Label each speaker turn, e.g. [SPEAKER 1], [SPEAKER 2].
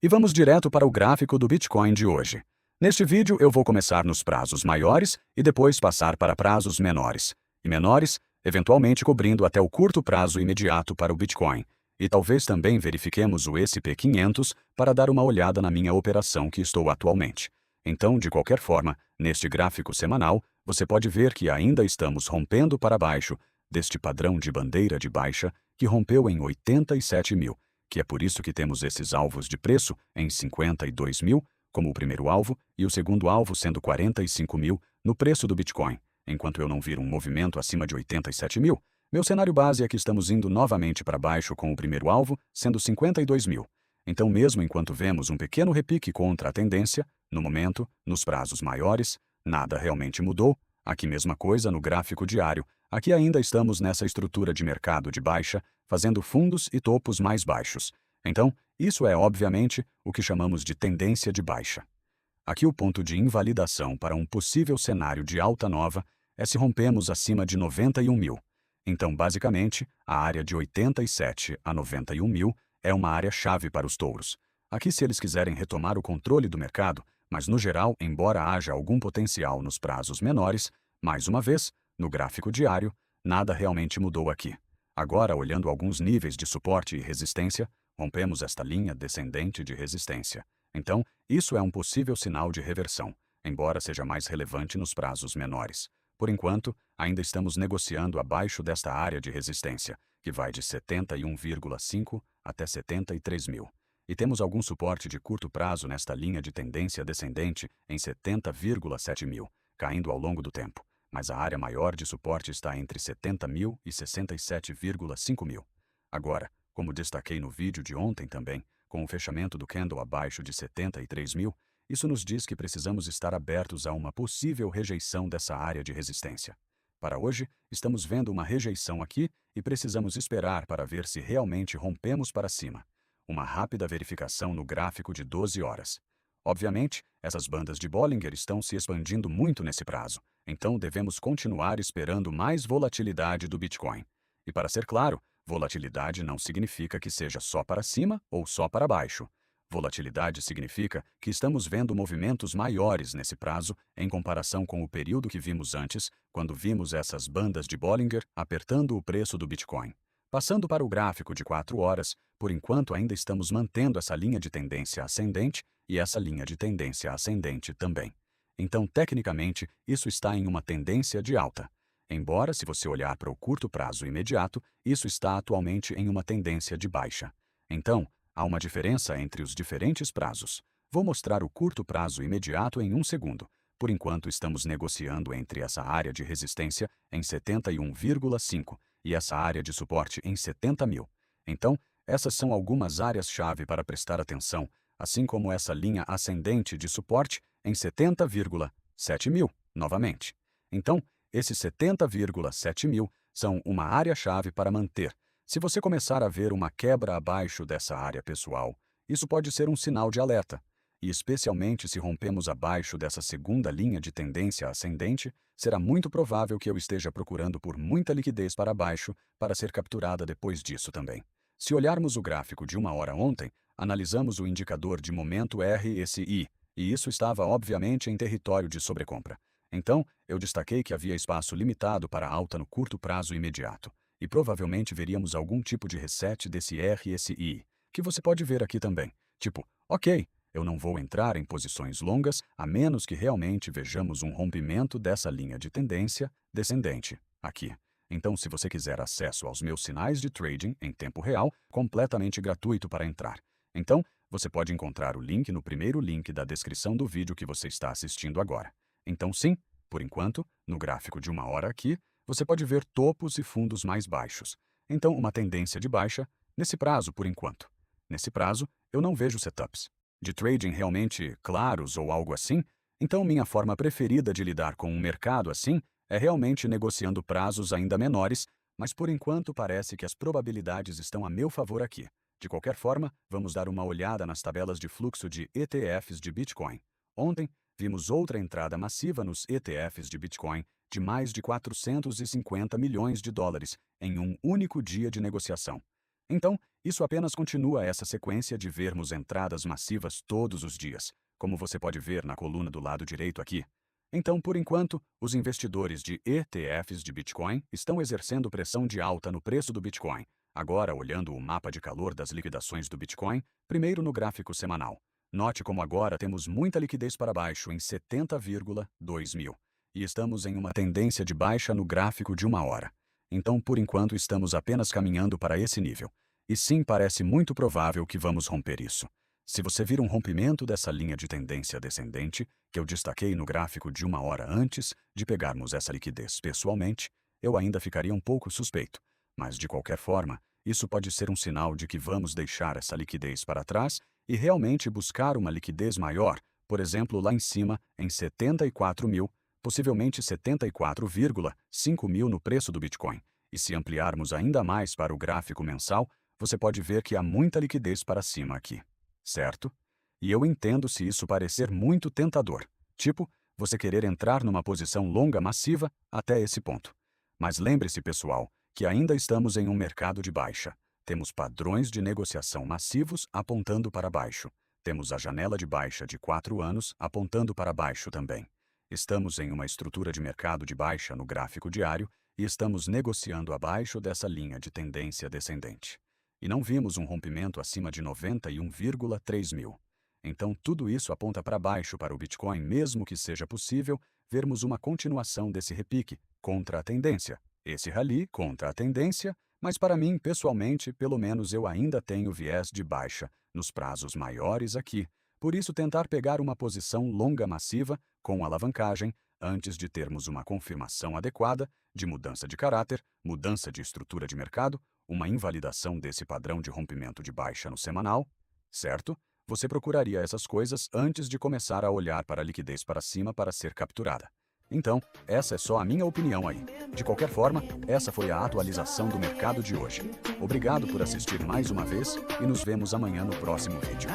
[SPEAKER 1] E vamos direto para o gráfico do Bitcoin de hoje. Neste vídeo eu vou começar nos prazos maiores e depois passar para prazos menores. E menores, eventualmente cobrindo até o curto prazo imediato para o Bitcoin. E talvez também verifiquemos o SP500 para dar uma olhada na minha operação que estou atualmente. Então, de qualquer forma, neste gráfico semanal, você pode ver que ainda estamos rompendo para baixo deste padrão de bandeira de baixa que rompeu em 87 mil, que é por isso que temos esses alvos de preço em 52 mil, como o primeiro alvo, e o segundo alvo sendo 45 mil no preço do Bitcoin. Enquanto eu não vir um movimento acima de 87 mil, meu cenário base é que estamos indo novamente para baixo com o primeiro alvo sendo 52 mil. Então, mesmo enquanto vemos um pequeno repique contra a tendência, no momento, nos prazos maiores, nada realmente mudou. Aqui mesma coisa no gráfico diário. Aqui ainda estamos nessa estrutura de mercado de baixa, fazendo fundos e topos mais baixos. Então, isso é obviamente o que chamamos de tendência de baixa. Aqui o ponto de invalidação para um possível cenário de alta nova é se rompemos acima de 91 mil. Então, basicamente, a área de 87 a 91 mil é uma área-chave para os touros. Aqui, se eles quiserem retomar o controle do mercado, mas no geral, embora haja algum potencial nos prazos menores, mais uma vez, no gráfico diário, nada realmente mudou aqui. Agora, olhando alguns níveis de suporte e resistência, rompemos esta linha descendente de resistência. Então, isso é um possível sinal de reversão, embora seja mais relevante nos prazos menores. Por enquanto, ainda estamos negociando abaixo desta área de resistência, que vai de 71,5 até 73 mil. E temos algum suporte de curto prazo nesta linha de tendência descendente em 70,7 mil, caindo ao longo do tempo. Mas a área maior de suporte está entre 70 mil e 67,5 mil. Agora, como destaquei no vídeo de ontem também, com o fechamento do candle abaixo de 73 mil, isso nos diz que precisamos estar abertos a uma possível rejeição dessa área de resistência. Para hoje, estamos vendo uma rejeição aqui e precisamos esperar para ver se realmente rompemos para cima. Uma rápida verificação no gráfico de 12 horas. Obviamente, essas bandas de Bollinger estão se expandindo muito nesse prazo, então devemos continuar esperando mais volatilidade do Bitcoin. E para ser claro, volatilidade não significa que seja só para cima ou só para baixo. Volatilidade significa que estamos vendo movimentos maiores nesse prazo em comparação com o período que vimos antes, quando vimos essas bandas de Bollinger apertando o preço do Bitcoin. Passando para o gráfico de 4 horas, por enquanto ainda estamos mantendo essa linha de tendência ascendente e essa linha de tendência ascendente também. Então, tecnicamente, isso está em uma tendência de alta. Embora, se você olhar para o curto prazo imediato, isso está atualmente em uma tendência de baixa. Então, há uma diferença entre os diferentes prazos. Vou mostrar o curto prazo imediato em um segundo. Por enquanto, estamos negociando entre essa área de resistência em 71,5 e essa área de suporte em 70 mil. Então, essas são algumas áreas-chave para prestar atenção, assim como essa linha ascendente de suporte em 70,7 mil, novamente. Então, esses 70,7 mil são uma área-chave para manter. Se você começar a ver uma quebra abaixo dessa área pessoal, isso pode ser um sinal de alerta. E especialmente se rompemos abaixo dessa segunda linha de tendência ascendente, será muito provável que eu esteja procurando por muita liquidez para baixo para ser capturada depois disso também. Se olharmos o gráfico de uma hora ontem, analisamos o indicador de momento RSI, e isso estava obviamente em território de sobrecompra. Então, eu destaquei que havia espaço limitado para alta no curto prazo imediato, e provavelmente veríamos algum tipo de reset desse RSI, que você pode ver aqui também. Tipo, ok, eu não vou entrar em posições longas a menos que realmente vejamos um rompimento dessa linha de tendência descendente, aqui. Então, se você quiser acesso aos meus sinais de trading em tempo real, completamente gratuito para entrar. Então, você pode encontrar o link no primeiro link da descrição do vídeo que você está assistindo agora. Então sim, por enquanto, no gráfico de uma hora aqui, você pode ver topos e fundos mais baixos. Então, uma tendência de baixa, nesse prazo por enquanto. Nesse prazo, eu não vejo setups de trading realmente claros ou algo assim, então minha forma preferida de lidar com um mercado assim é realmente negociando prazos ainda menores, mas por enquanto parece que as probabilidades estão a meu favor aqui. De qualquer forma, vamos dar uma olhada nas tabelas de fluxo de ETFs de Bitcoin. Ontem, vimos outra entrada massiva nos ETFs de Bitcoin de mais de 450 milhões de dólares em um único dia de negociação. Então, isso apenas continua essa sequência de vermos entradas massivas todos os dias, como você pode ver na coluna do lado direito aqui. Então, por enquanto, os investidores de ETFs de Bitcoin estão exercendo pressão de alta no preço do Bitcoin. Agora, olhando o mapa de calor das liquidações do Bitcoin, primeiro no gráfico semanal. Note como agora temos muita liquidez para baixo em 70,2 mil. E estamos em uma tendência de baixa no gráfico de 1 hora. Então, por enquanto, estamos apenas caminhando para esse nível. E sim, parece muito provável que vamos romper isso. Se você vir um rompimento dessa linha de tendência descendente, que eu destaquei no gráfico de 1 hora antes de pegarmos essa liquidez pessoalmente, eu ainda ficaria um pouco suspeito. Mas, de qualquer forma, isso pode ser um sinal de que vamos deixar essa liquidez para trás e realmente buscar uma liquidez maior, por exemplo, lá em cima, em 74 mil, possivelmente 74,5 mil no preço do Bitcoin. E se ampliarmos ainda mais para o gráfico mensal, você pode ver que há muita liquidez para cima aqui. Certo? E eu entendo se isso parecer muito tentador. Tipo, você querer entrar numa posição longa massiva até esse ponto. Mas lembre-se, pessoal, que ainda estamos em um mercado de baixa. Temos padrões de negociação massivos apontando para baixo. Temos a janela de baixa de 4 anos apontando para baixo também. Estamos em uma estrutura de mercado de baixa no gráfico diário e estamos negociando abaixo dessa linha de tendência descendente. E não vimos um rompimento acima de 91,3 mil. Então, tudo isso aponta para baixo para o Bitcoin, mesmo que seja possível vermos uma continuação desse repique contra a tendência. Esse rally contra a tendência, mas para mim, pessoalmente, pelo menos eu ainda tenho viés de baixa nos prazos maiores aqui. Por isso, tentar pegar uma posição longa massiva com alavancagem antes de termos uma confirmação adequada de mudança de caráter, mudança de estrutura de mercado, uma invalidação desse padrão de rompimento de baixa no semanal, certo? Você procuraria essas coisas antes de começar a olhar para a liquidez para cima para ser capturada. Então, essa é só a minha opinião aí. De qualquer forma, essa foi a atualização do mercado de hoje. Obrigado por assistir mais uma vez e nos vemos amanhã no próximo vídeo.